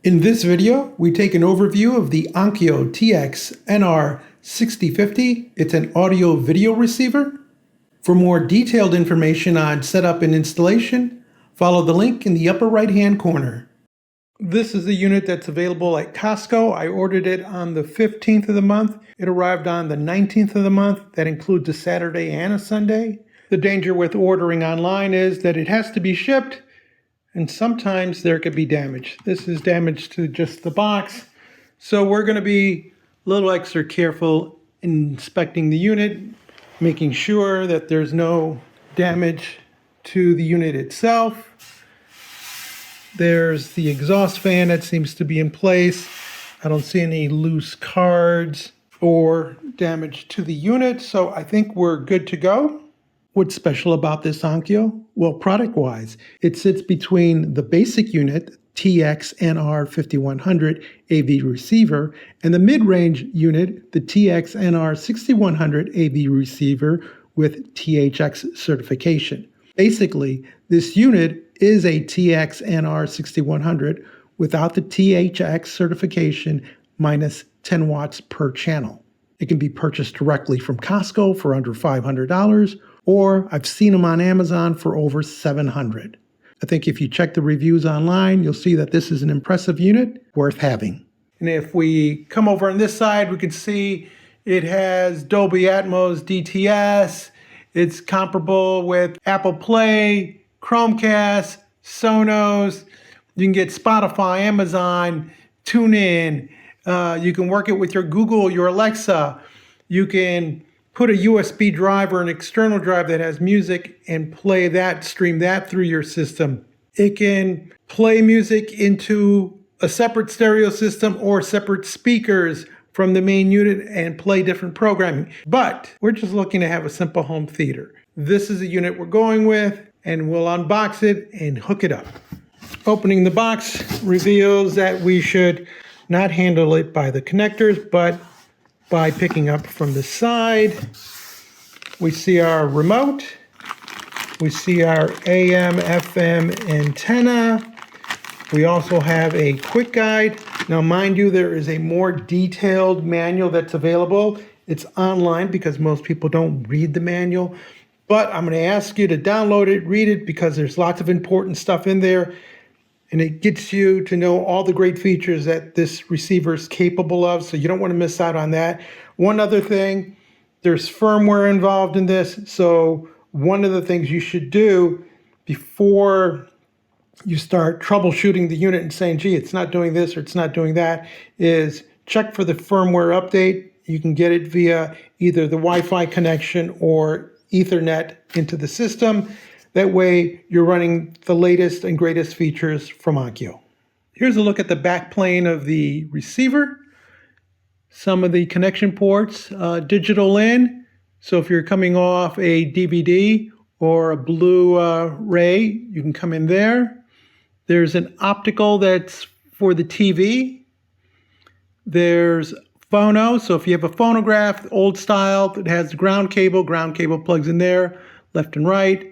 In this video, we take an overview of the Onkyo TX-NR6050. It's an audio-video receiver. For more detailed information on setup and installation, follow the link in the upper right-hand corner. This is a unit that's available at Costco. I ordered it on the 15th of the month. It arrived on the 19th of the month. That includes a Saturday and a Sunday. The danger with ordering online is that it has to be shipped, and sometimes there could be damage. This is damage to just the box. So we're going to be a little extra careful in inspecting the unit, making sure that there's no damage to the unit itself. There's the exhaust fan that seems to be in place. I don't see any loose cards or damage to the unit, so I think we're good to go. What's special about this Onkyo? Well, product-wise, it sits between the basic unit, TX-NR5100 AV receiver, and the mid-range unit, the TX-NR6100 AV receiver with THX certification. Basically, this unit is a TX-NR6100 without the THX certification minus 10 watts per channel. It can be purchased directly from Costco for under $500, or I've seen them on Amazon for over $700. I think if you check the reviews online, you'll see that this is an impressive unit worth having. And if we come over on this side, we can see it has Dolby Atmos Dts. It's comparable with Apple Play, Chromecast, Sonos. You can get Spotify, Amazon, TuneIn. You can work it with your Google, your Alexa. You can put a USB drive or an external drive that has music and play that, stream that through your system. It can play music into a separate stereo system or separate speakers from the main unit and play different programming. But we're just looking to have a simple home theater. This is the unit we're going with, and we'll unbox it and hook it up. Opening the box reveals that we should not handle it by the connectors, but by picking up from the side. We see our remote. We see our AM, FM antenna. We also have a quick guide. Now, mind you, there is a more detailed manual that's available. It's online because most people don't read the manual. But I'm going to ask you to download it, read it, because there's lots of important stuff in there. And it gets you to know all the great features that this receiver is capable of, so you don't want to miss out on that. One other thing, there's firmware involved in this, so one of the things you should do before you start troubleshooting the unit and saying, gee, it's not doing this or it's not doing that, is check for the firmware update. You can get it via either the Wi-Fi connection or Ethernet into the system. That way, you're running the latest and greatest features from Onkyo. Here's a look at the back plane of the receiver. Some of the connection ports, digital in. So if you're coming off a DVD or a Blu-ray, you can come in there. There's an optical that's for the TV. There's phono. So if you have a phonograph, old style, that has the ground cable plugs in there, left and right.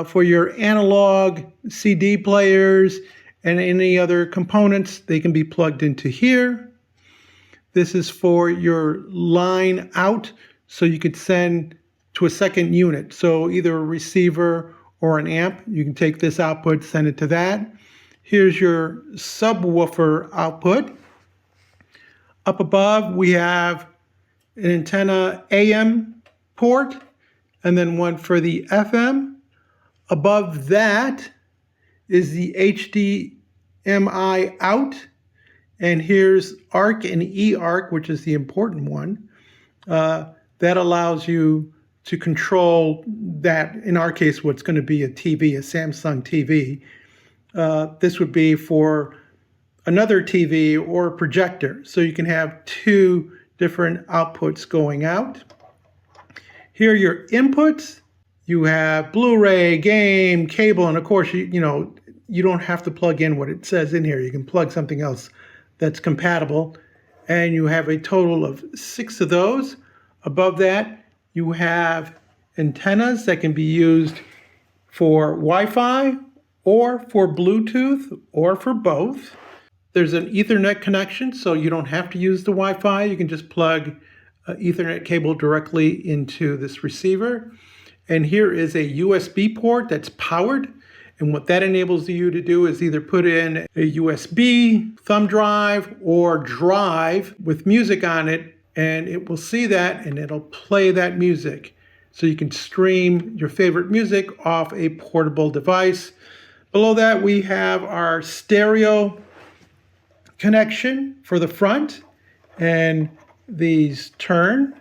For your analog CD players and any other components, they can be plugged into here. This is for your line out, so you could send to a second unit. So either a receiver or an amp, you can take this output, send it to that. Here's your subwoofer output. Up above, we have an antenna AM port, and then one for the FM. Above that is the HDMI out, and here's ARC and eARC, which is the important one. That allows you to control that, in our case, what's going to be a TV, a Samsung TV. This would be for another TV or a projector, so you can have two different outputs going out. Here are your inputs. You have Blu-ray, game, cable, and of course, you don't have to plug in what it says in here. You can plug something else that's compatible. And you have a total of 6 of those. Above that, you have antennas that can be used for Wi-Fi or for Bluetooth or for both. There's an Ethernet connection, so you don't have to use the Wi-Fi. You can just plug an Ethernet cable directly into this receiver. And here is a USB port that's powered. And what that enables you to do is either put in a USB thumb drive or drive with music on it, and it will see that and it'll play that music. So you can stream your favorite music off a portable device. Below that, we have our stereo connection for the front, and these turn.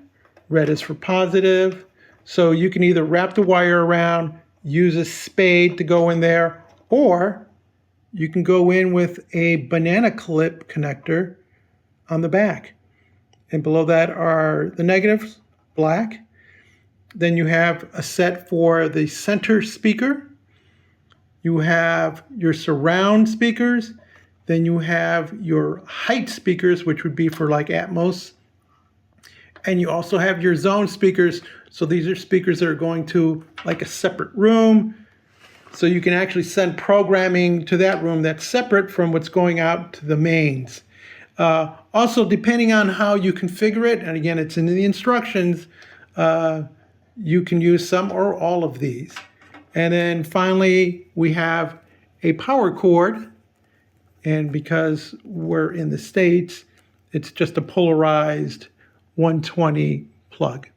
Red is for positive. So you can either wrap the wire around, use a spade to go in there, or you can go in with a banana clip connector on the back. And below that are the negatives, black. Then you have a set for the center speaker. You have your surround speakers. Then you have your height speakers, which would be for like Atmos. And you also have your zone speakers. So these are speakers that are going to like a separate room. So you can actually send programming to that room that's separate from what's going out to the mains. Also, depending on how you configure it, and again, it's in the instructions, you can use some or all of these. And then finally, we have a power cord. And because we're in the States, it's just a polarized 120 plug.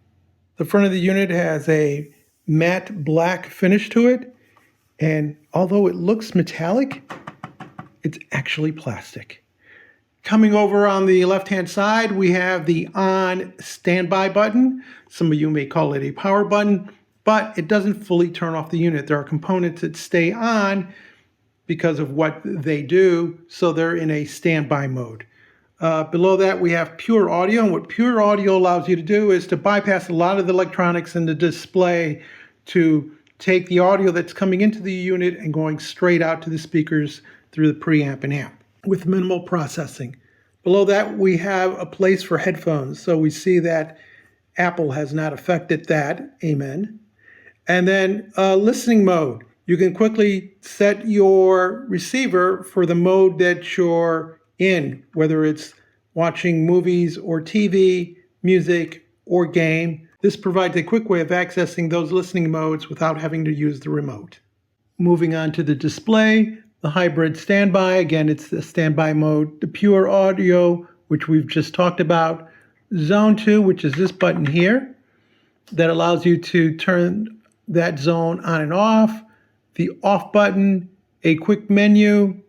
The front of the unit has a matte black finish to it. And although it looks metallic, it's actually plastic. Coming over on the left-hand side, we have the on standby button. Some of you may call it a power button, but it doesn't fully turn off the unit. There are components that stay on because of what they do, so they're in a standby mode. Below that, we have pure audio, and what pure audio allows you to do is to bypass a lot of the electronics in the display to take the audio that's coming into the unit and going straight out to the speakers through the preamp and amp with minimal processing. Below that, we have a place for headphones, so we see that Apple has not affected that, amen. And then listening mode. You can quickly set your receiver for the mode that you're in, whether it's watching movies or TV, music, or game. This provides a quick way of accessing those listening modes without having to use the remote. Moving on to the display, the hybrid standby. Again, it's the standby mode. The pure audio, which we've just talked about. Zone 2, which is this button here, that allows you to turn that zone on and off. The off button, a quick menu.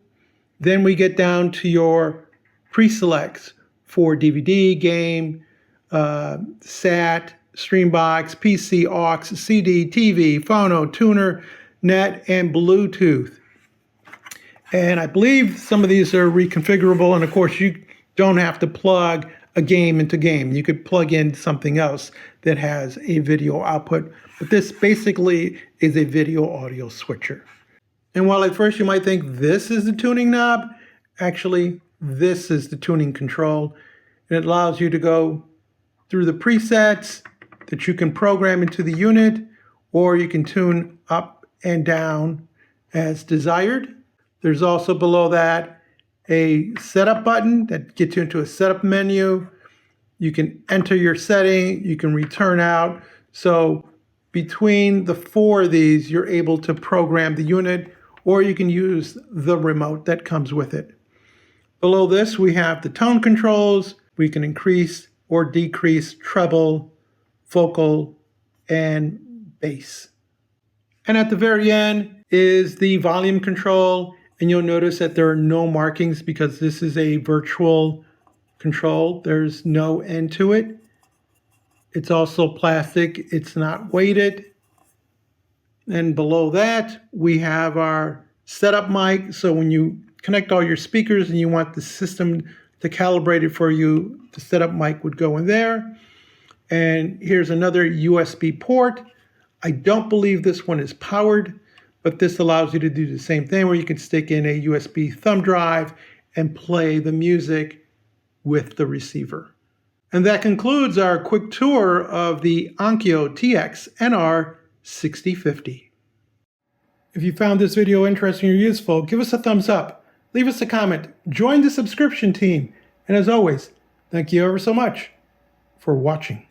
Then we get down to your pre-selects for DVD, game, SAT, Streambox, PC, aux, CD, TV, phono, tuner, net, and Bluetooth. And I believe some of these are reconfigurable, and of course you don't have to plug a game into game. You could plug in something else that has a video output, but this basically is a video audio switcher. And while at first you might think this is the tuning knob, actually this is the tuning control. And it allows you to go through the presets that you can program into the unit, or you can tune up and down as desired. There's also below that a setup button that gets you into a setup menu. You can enter your setting, you can return out. So between the four of these, you're able to program the unit, or you can use the remote that comes with it. Below this, we have the tone controls. We can increase or decrease treble, vocal, and bass. And at the very end is the volume control. And you'll notice that there are no markings because this is a virtual control. There's no end to it. It's also plastic. It's not weighted. And below that, we have our setup mic. So when you connect all your speakers and you want the system to calibrate it for you, the setup mic would go in there. And here's another USB port. I don't believe this one is powered, but this allows you to do the same thing where you can stick in a USB thumb drive and play the music with the receiver. And that concludes our quick tour of the Onkyo TX-NR6050. If you found this video interesting or useful, give us a thumbs up. leave us a comment, join the subscription team, and as always, thank you ever so much for watching.